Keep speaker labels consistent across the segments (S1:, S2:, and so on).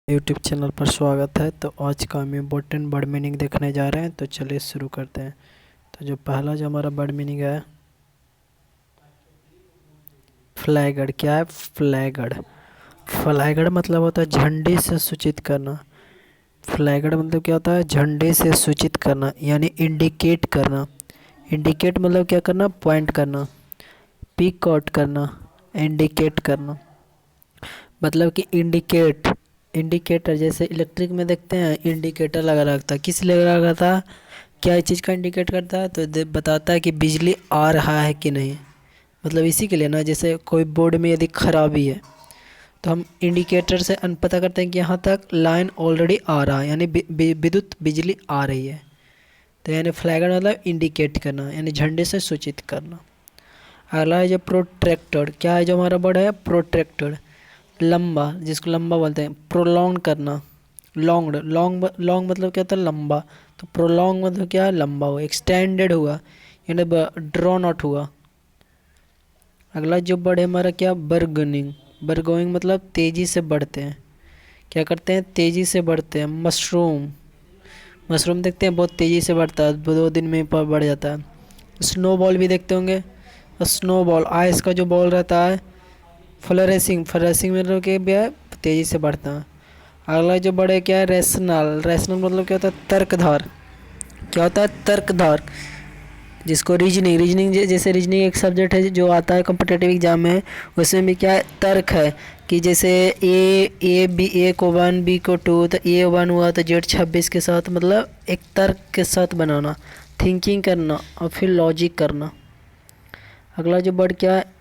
S1: YouTube channel पर स्वागत है। तो आज का हम इम्पोर्टेंट वर्ड मीनिंग देखने जा रहे हैं। तो चलिए शुरू करते हैं। तो जो पहला जो हमारा वर्ड मीनिंग है फ्लैगड। क्या है फ्लैगड? फ्लैगड मतलब होता है झंडे से सूचित करना। फ्लैगड मतलब क्या होता है? झंडे से सूचित करना यानी इंडिकेट करना। इंडिकेट मतलब क्या करना? पॉइंट करना, पिक आउट करना, इंडिकेट करना। मतलब कि इंडिकेट, इंडिकेटर जैसे इलेक्ट्रिक में देखते हैं इंडिकेटर लगा रहता है। किस लिए लगा रहता है? क्या चीज़ का इंडिकेट करता है? तो बताता है कि बिजली आ रहा है कि नहीं। मतलब इसी के लिए ना, जैसे कोई बोर्ड में यदि खराबी है तो हम इंडिकेटर से पता करते हैं कि यहाँ तक लाइन ऑलरेडी आ रहा है, यानी विद्युत बिजली आ रही है। तो यानी फ्लैगर मतलब इंडिकेट करना यानी झंडे से सूचित करना। अगला है जो प्रोट्रैक्टर। क्या है जो हमारा वर्ड है? प्रोट्रैक्टर। लंबा, जिसको लंबा बोलते हैं। प्रोलॉन्ग करना, लॉन्ग लॉन्ग लॉन्ग मतलब क्या होता है? लंबा। तो प्रोलॉन्ग मतलब क्या है? लंबा हुआ, एक्सटेंडेड हुआ यानी ड्रॉन आउट हुआ। अगला जो वर्ड है हमारा क्या? बर्गनिंग। बर्गोइंग मतलब तेज़ी से बढ़ते हैं। क्या करते हैं? तेज़ी से बढ़ते हैं। मशरूम, मशरूम देखते हैं बहुत तेज़ी से बढ़ता है, 2 दिन में बढ़ जाता है। स्नोबॉल भी देखते होंगे। स्नोबॉल आइस का जो बॉल रहता है। फ्लोरेसिंग, फ्लोरेसिंग मतलब कि भी है तेज़ी से बढ़ता है। अगला जो बड़े क्या है? रैशनल। रैशनल मतलब क्या होता है? तर्कधार। क्या होता है? तर्कधार। जिसको रीजनिंग, रीजनिंग जैसे रीजनिंग एक सब्जेक्ट है जो आता है कॉम्पिटिटिव एग्जाम में। उसमें भी क्या है? तर्क है कि जैसे ए को 1 बी को 2, तो A1 हुआ तो Z26 के साथ, मतलब एक तर्क के साथ बनाना, थिंकिंग करना और फिर लॉजिक करना। अगला जो वर्ड क्या है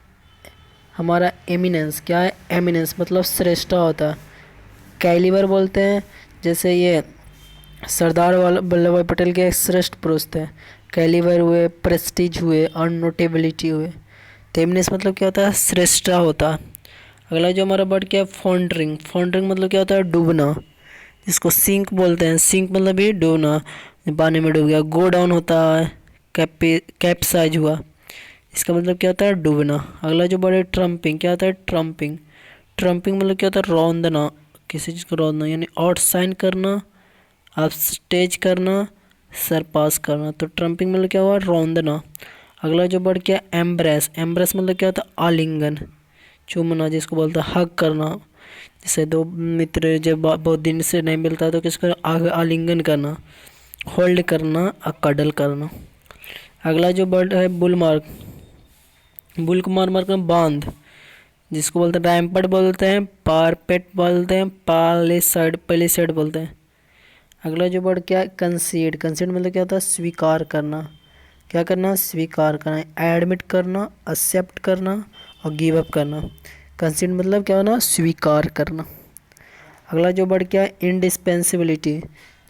S1: हमारा? एमिनेंस। क्या है? एमिनेंस मतलब श्रेष्ठता होता है। कैलिबर बोलते हैं, जैसे ये सरदार वल्लभ भाई पटेल के एक श्रेष्ठ पुरुष थे। कैलिबर हुए, प्रेस्टीज हुए और नोटेबिलिटी हुए। तो एमिनेंस मतलब क्या होता है? श्रेष्ठता होता है। अगला जो हमारा वर्ड क्या है? फॉन्डरिंग। फॉन्डरिंग मतलब क्या होता है? डूबना, जिसको सिंक बोलते हैं। सिंक मतलब ये डूबना, पानी में डूब गया। गो डाउन होता है, कैप्साइज हुआ। इसका मतलब क्या होता है? डूबना। अगला जो वर्ड है ट्रम्पिंग। क्या होता है? ट्रम्पिंग। ट्रम्पिंग मतलब क्या होता है? रौंदना, किसी चीज़ को रौंदना यानी आउट साइन करना, आप स्टेज करना, सरपास करना। तो ट्रम्पिंग मतलब क्या हुआ? रौंदना। अगला जो वर्ड क्या है? एम्ब्रेस। एम्ब्रेस मतलब क्या होता है? आलिंगन, चूमना, जिसको बोलते हैं हग करना। जैसे दो मित्र जब बहुत दिन से नहीं मिलता है तो किसको आलिंगन करना, होल्ड करना और कडल करना। अगला जो वर्ड है बुलमार्क। बुल को मार मार कर बांध, जिसको बोलते हैं रैम्पट बोलते हैं, पारपेट बोलते हैं, पैलिसैड बोलते हैं। अगला जो वर्ड क्या है? कंसीड। कंसीड मतलब क्या होता है? स्वीकार करना। क्या करना? स्वीकार करना, एडमिट करना, एक्सेप्ट करना और गिव अप करना। कंसीड मतलब क्या होना? स्वीकार करना। अगला जो वर्ड क्या है? इंडिस्पेंसिबिलिटी,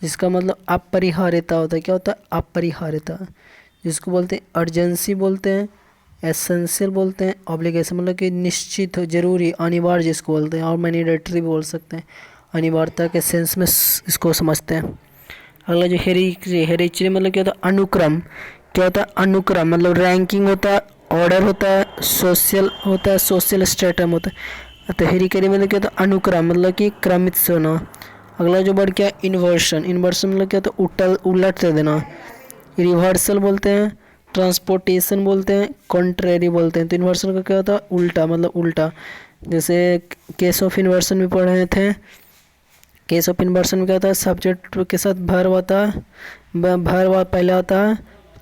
S1: जिसका मतलब अपरिहार्यता होता है। क्या होता है? अपरिहार्यता, जिसको बोलते हैं अर्जेंसी बोलते हैं, एसेंशियल बोलते हैं, ऑब्लिगेशन मतलब कि निश्चित हो, जरूरी, अनिवार्य जिसको बोलते हैं, और मैंडेटरी भी बोल सकते हैं। अनिवार्यता के सेंस में इसको समझते हैं। अगला जो हेरिटरी। हेरिटरी मतलब क्या होता है? अनुक्रम। क्या होता है? अनुक्रम मतलब रैंकिंग होता है, ऑर्डर होता है, सोशल होता है, सोशल स्टेटम होता है। तो हेरिटरी मतलब क्या होता है? अनुक्रम मतलब कि क्रमित से होना। अगला जो वर्ड क्या है? इन्वर्शन। इन्वर्शन मतलब क्या होता है? उलट से देना। रिवर्सल बोलते हैं, ट्रांसपोर्टेशन बोलते हैं, कॉन्ट्रेरी बोलते हैं। तो इन्वर्सन का क्या होता है? उल्टा, मतलब उल्टा। जैसे केस ऑफ इन्वर्सन में पढ़ रहे थे। केस ऑफ इन्वर्सन में क्या होता है? सब्जेक्ट के साथ भर्ब होता है, भर्ब पहले आता है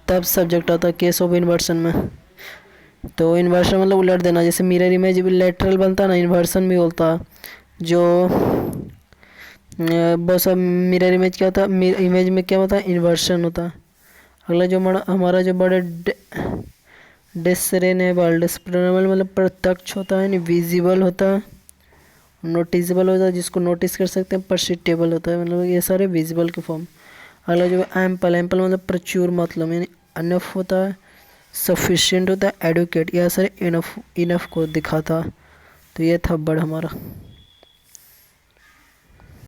S1: तब सब्जेक्ट आता है केस ऑफ इन्वर्सन में। तो इन्वर्सन मतलब उलट देना। जैसे मिरर इमेज भी लेटरल बनता है ना, इन्वर्सन भी होता है। जो बहुत सब मिरर इमेज क्या होता है? इमेज में क्या होता है? इन्वर्सन होता है। अगला जो हमारा जो बड़ा डिस्cernible। डिस्cernible मतलब प्रत्यक्ष होता है, विजिबल होता है, नोटिसेबल होता है, जिसको नोटिस कर सकते हैं, परसिटेबल होता है, मतलब ये सारे विजिबल के फॉर्म। अगला जो एम्पल। एम्पल मतलब प्रचुर, मतलब यानी अनफ होता है, सफिशिएंट होता है, एडुकेट, यह सारे इनफ को दिखाता। तो ये था वर्ड हमारा।